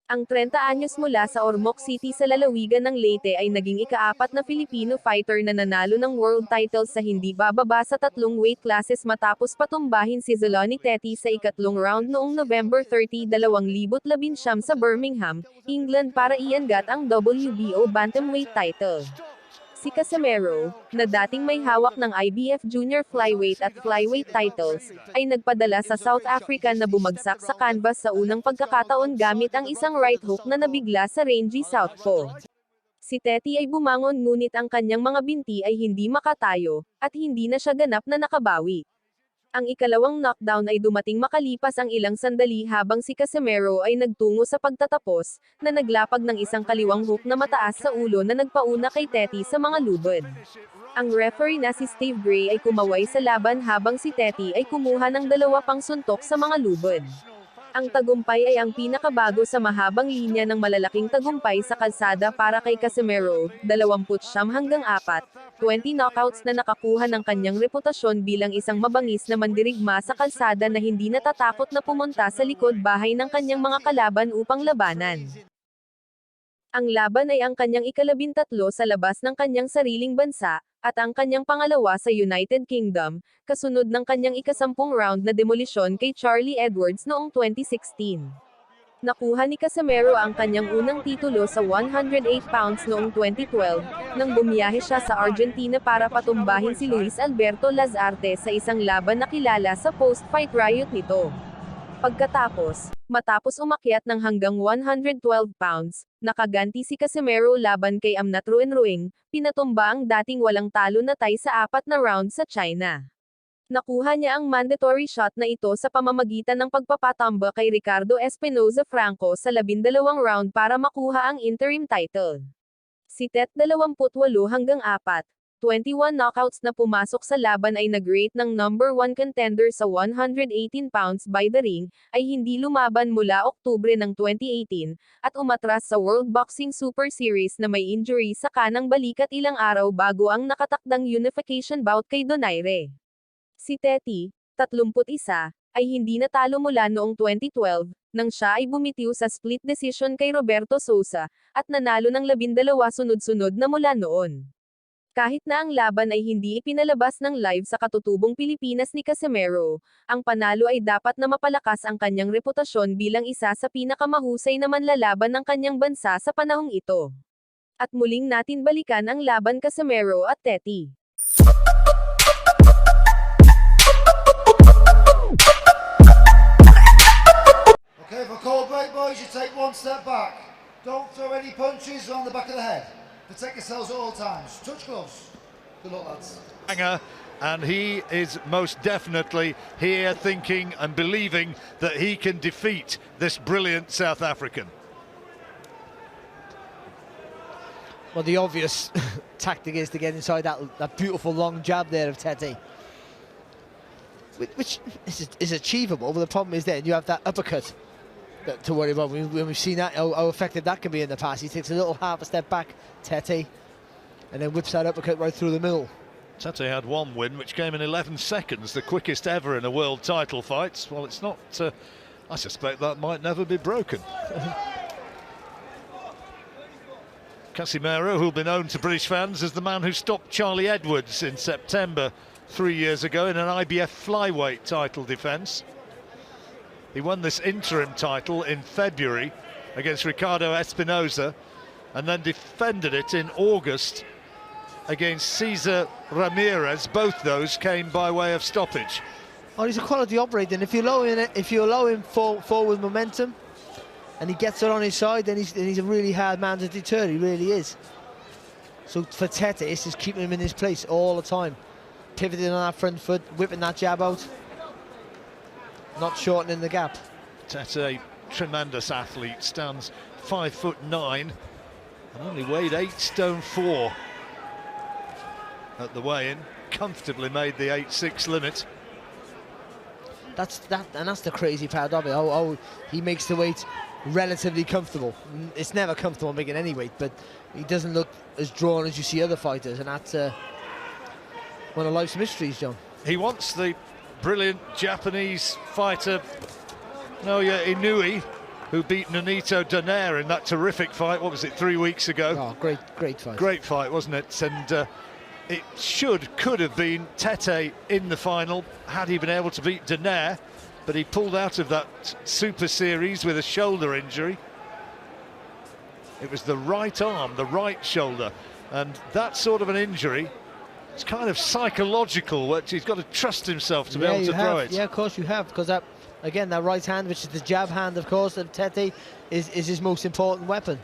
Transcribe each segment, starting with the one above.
Ang 30 anyos mula sa Ormoc City sa lalawigan ng Leyte ay naging ika-4 na Filipino fighter na nanalo ng world titles sa hindi bababa sa 3 weight classes matapos patumbahin si Zolani Tete sa ikatlong round noong November 30, 2019 sa Birmingham, England para iangat ang WBO bantamweight title. Si Casimero, na dating may hawak ng IBF Junior Flyweight at Flyweight titles, ay nagpadala sa South Africa na bumagsak sa canvas sa unang pagkakataon gamit ang isang right hook na nabigla sa rangy southpaw. Si Tete ay bumangon ngunit ang kanyang mga binti ay hindi makatayo, at hindi na siya ganap na nakabawi. Ang ikalawang knockdown ay dumating makalipas ang ilang sandali habang si Casimero ay nagtungo sa pagtatapos, na naglapag ng isang kaliwang hook na mataas sa ulo na nagpauna kay Tete sa mga lubid. Ang referee na si Steve Gray ay kumaway sa laban habang si Tete ay kumuha ng 2 pang suntok sa mga lubid. Ang tagumpay ay ang pinakabago sa mahabang linya ng malalaking tagumpay sa kalsada para kay Casimero, 29-4, 20 knockouts na nakakuha ng kanyang reputasyon bilang isang mabangis na mandirigma sa kalsada na hindi natatakot na pumunta sa likod bahay ng kanyang mga kalaban upang labanan. Ang laban ay ang kanyang ika-13 sa labas ng kanyang sariling bansa, at ang kanyang pangalawa sa United Kingdom, kasunod ng kanyang ika-10 round na demolisyon kay Charlie Edwards noong 2016. Nakuha ni Casimero ang kanyang unang titulo sa 108 pounds noong 2012, nang bumiyahe siya sa Argentina para patumbahin si Luis Alberto Lazarte sa isang laban na kilala sa post-fight riot nito. Matapos umakyat ng hanggang 112 pounds, nakaganti si Casimero laban kay Amnat Ruing, pinatumba ang dating walang talo na tie sa 4 na round sa China. Nakuha niya ang mandatory shot na ito sa pamamagitan ng pagpapatamba kay Ricardo Espinoza Franco sa 12 round para makuha ang interim title. Si Tete 28-4, 21 knockouts na pumasok sa laban ay nag-rate ng number 1 contender sa 118 pounds by the ring, ay hindi lumaban mula Oktubre ng 2018, at umatras sa World Boxing Super Series na may injury sa kanang balikat ilang araw bago ang nakatakdang unification bout kay Donaire. Si Tete, 31, ay hindi natalo mula noong 2012, nang siya ay bumitiw sa split decision kay Roberto Sousa, at nanalo ng 12 sunod-sunod na mula noon. Kahit na ang laban ay hindi ipinalabas ng live sa katutubong Pilipinas ni Casimero, ang panalo ay dapat na mapalakas ang kanyang reputasyon bilang isa sa pinakamahusay na manlalaban ng kanyang bansa sa panahong ito. At muling natin balikan ang laban Casimero at Tete. Okay, for cold break, boys, you take one step back. Don't throw any punches on the back of the head. Protect yourselves at all times. Touch gloves. Good luck, lads. And he is most definitely here thinking and believing that he can defeat this brilliant South African. Well, the obvious tactic is to get inside that beautiful long jab there of Tete, which is achievable, but the problem is then you have that uppercut to worry about. When we've seen that, how effective that can be in the past. He takes a little half a step back, Tete, and then whips that uppercut right through the middle. Tete had one win, which came in 11 seconds, the quickest ever in a world title fight. Well, it's not, I suspect that might never be broken. Casimero, who'll be known to British fans as the man who stopped Charlie Edwards in September 3 years ago in an IBF flyweight title defence. He won this interim title in February against Ricardo Espinoza, and then defended it in August against Cesar Ramirez. Both those came by way of stoppage. Oh, he's a quality operator, and if you allow him forward momentum, and he gets it on his side, then he's a really hard man to deter. He really is. So for Tete, it's just keeping him in his place all the time, pivoting on that front foot, whipping that jab out, not shortening the gap. Tete, tremendous athlete, stands 5'9" and only weighed 8 stone 4 at the weigh-in. Comfortably made the 8'6" limit. That's the crazy part of it. How he makes the weight relatively comfortable. It's never comfortable making any weight, but he doesn't look as drawn as you see other fighters, and that's one of life's mysteries, John. He wants the brilliant Japanese fighter Naoya Inoue who beat Nonito Donaire in that terrific fight. What was it, 3 weeks ago? Oh, great fight. Great fight, wasn't it? And it could have been Tete in the final had he been able to beat Donaire, but he pulled out of that Super Series with a shoulder injury. It was the right arm, the right shoulder, and that sort of an injury, it's kind of psychological, which he's got to trust himself to be able to throw it. Yeah, of course you have, because that, again, that right hand, which is the jab hand, of course, of Tete, is his most important weapon.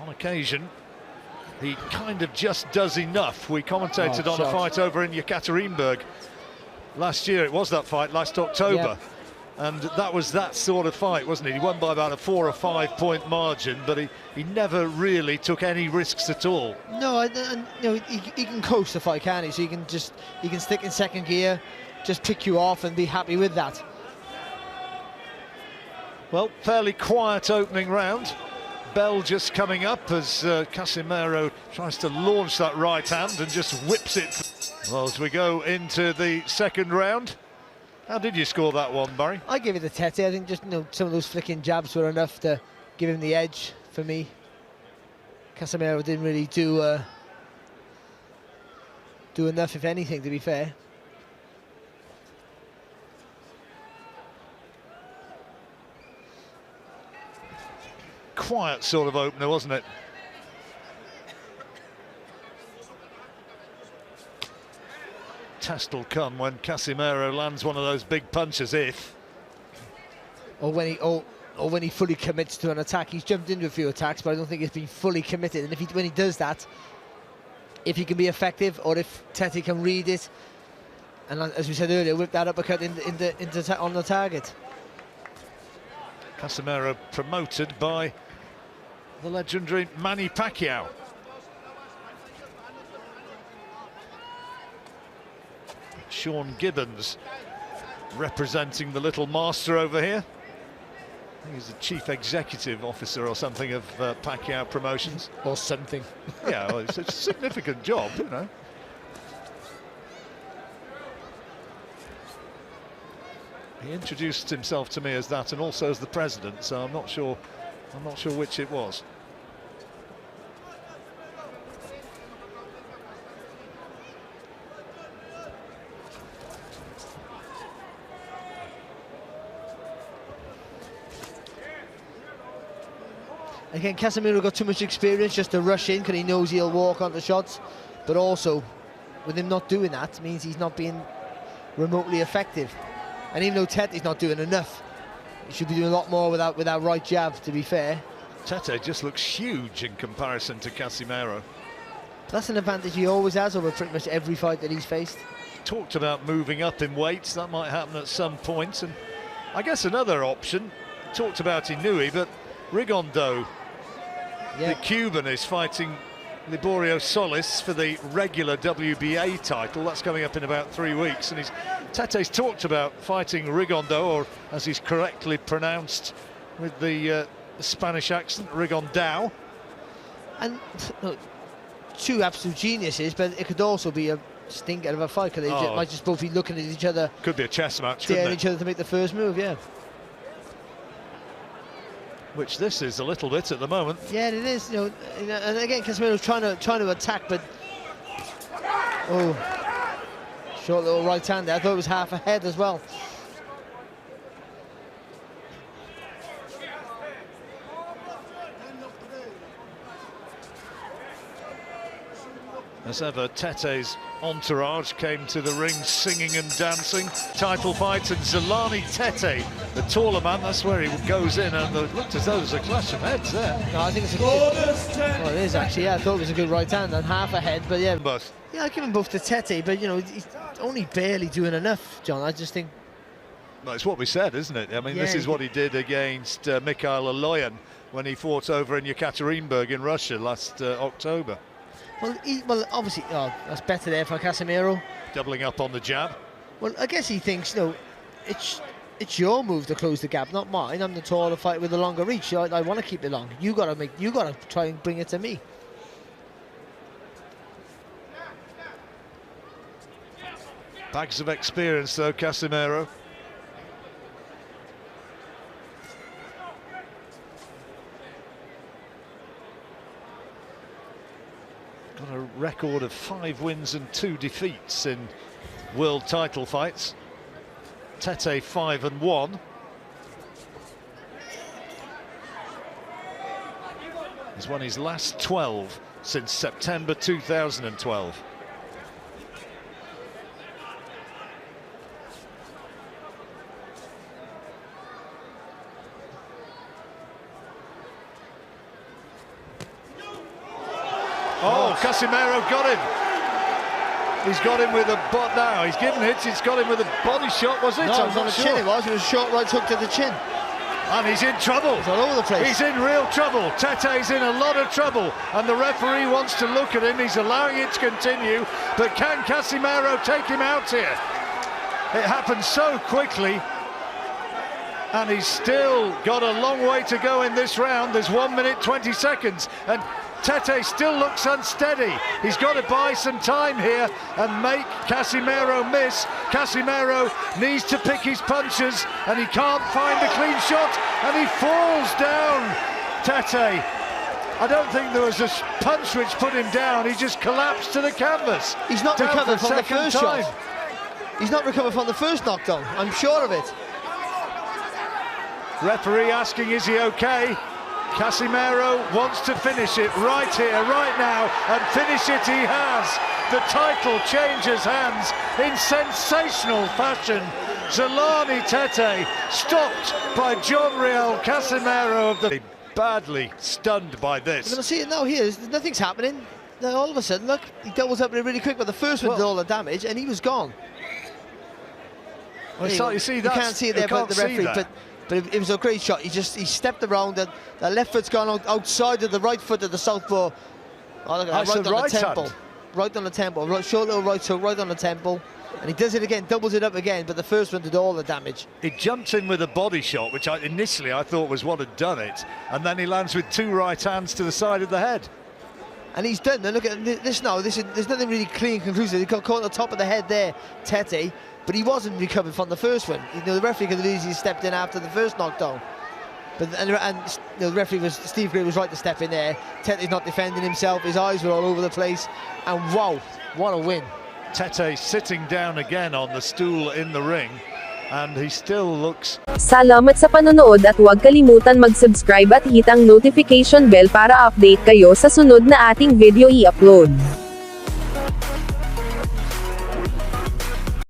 On occasion, he kind of just does enough. We commentated on a fight over in Yekaterinburg last year. It was that fight last October. Yep. And that was that sort of fight, wasn't it? He won by about a 4 or 5 point margin, but he never really took any risks at all. No, he can coast the fight, can't he? So he can stick in second gear, just pick you off and be happy with that. Well, fairly quiet opening round. Bell just coming up as Casimero tries to launch that right hand and just whips it. Well, as we go into the second round, how did you score that one, Barry? I give it to Tete. I think just some of those flicking jabs were enough to give him the edge for me. Casimero didn't really do enough, if anything, to be fair. Quiet sort of opener, wasn't it? Test will come when Casimero lands one of those big punches, or when he fully commits to an attack. He's jumped into a few attacks, but I don't think he's been fully committed. And when he does that, if he can be effective, or if Tete can read it, and as we said earlier, whip that uppercut on the target. Casimero promoted by the legendary Manny Pacquiao. Sean Gibbons representing the little master over here. I think he's the chief executive officer or something of Pacquiao Promotions. Or something. Yeah, well, it's a significant job, you know. He introduced himself to me as that, and also as the president, so I'm not sure which it was. Again, Casimero got too much experience just to rush in because he knows he'll walk onto shots, but also with him not doing that means he's not being remotely effective. And even though Tete's not doing enough, he should be doing a lot more with that right jab, to be fair. Tete just looks huge in comparison to Casimero. That's an advantage he always has over pretty much every fight that he's faced. Talked about moving up in weights, that might happen at some point. And I guess another option, talked about Inui, but Rigondo, the Cuban, is fighting Liborio Solis for the regular WBA title. That's coming up in about 3 weeks, and Tete's talked about fighting Rigondo, or as he's correctly pronounced with the Spanish accent, Rigondao. And look, two absolute geniuses, but it could also be a stinker of a fight, because they might just both be looking at each other. Could be a chess match, daring each other to make the first move, yeah. Which this is a little bit at the moment. Yeah, it is. And again, Casimero's trying to attack, but short little right hand there. I thought it was half a head as well. As ever, Tete's entourage came to the ring singing and dancing. Title fight, and Zolani Tete, the taller man, that's where he goes in, and it looked as though there was a clash of heads there. No, I think it's a good... Well, it is actually, yeah. I thought it was a good right hand and half a head, but yeah. Both. Yeah, I give him both to Tete, but, he's only barely doing enough, John. I just think... Well, it's what we said, isn't it? I mean, this is what he did against Mikhail Aloyan when he fought over in Yekaterinburg in Russia last October. Well, obviously, that's better there for Casimero. Doubling up on the jab. Well, I guess he thinks, it's your move to close the gap, not mine. I'm the taller fighter with the longer reach. I want to keep it long. You gotta try and bring it to me. Bags of experience, though, Casimero. got a record of 5 wins and 2 defeats in world title fights. Tete 5-1. He's won his last 12 since September 2012. Oh, Casimero got him. He's got him with a butt now. He's given hits. He's got him with a body shot. Was it? No, it was on the chin. It was a short right hook to the chin. And he's in trouble. It's all over the place. He's in real trouble. Tete's in a lot of trouble. And the referee wants to look at him. He's allowing it to continue. But can Casimero take him out here? It happened so quickly. And he's still got a long way to go in this round. There's 1 minute 20 seconds. And Tete still looks unsteady. He's got to buy some time here and make Casimero miss. Casimero needs to pick his punches and he can't find the clean shot and he falls down. Tete, I don't think there was a punch which put him down. He just collapsed to the canvas. He's not recovered from the first shot. He's not recovered from the first knockdown. I'm sure of it. Referee asking, is he okay? Casimero wants to finish it right here, right now, and finish it he has. The title changes hands in sensational fashion. Zolani Tete stopped by John Real Casimero of the... Badly stunned by this. We're going to see it now here. Nothing's happening. Then all of a sudden, look, he doubles up really quick, but the first one did all the damage, and he was gone. Well, you see, you can't see it there, but the referee. But it was a great shot. He stepped around, and the left foot's gone outside of the right foot of the southpaw. Oh, look at that, right on the temple. Hand. Right on the temple. Right, short little right hook, right on the temple. And he does it again, doubles it up again, but the first one did all the damage. He jumped in with a body shot, which initially I thought was what had done it, and then he lands with 2 right hands to the side of the head. And he's done. Now look at this now. There's nothing really clean, conclusive. He got caught on the top of the head there, Tete, but he wasn't recovered from the first one. You know, the referee could have easily stepped in after the first knockdown. But the referee Steve Gray was right to step in there. Tete's not defending himself. His eyes were all over the place. And wow, what a win. Tete sitting down again on the stool in the ring, and he still looks... Salamat sa panonood at huwag kalimutan mag-subscribe at hit ang notification bell para update kayo sa sunod na ating video i-upload.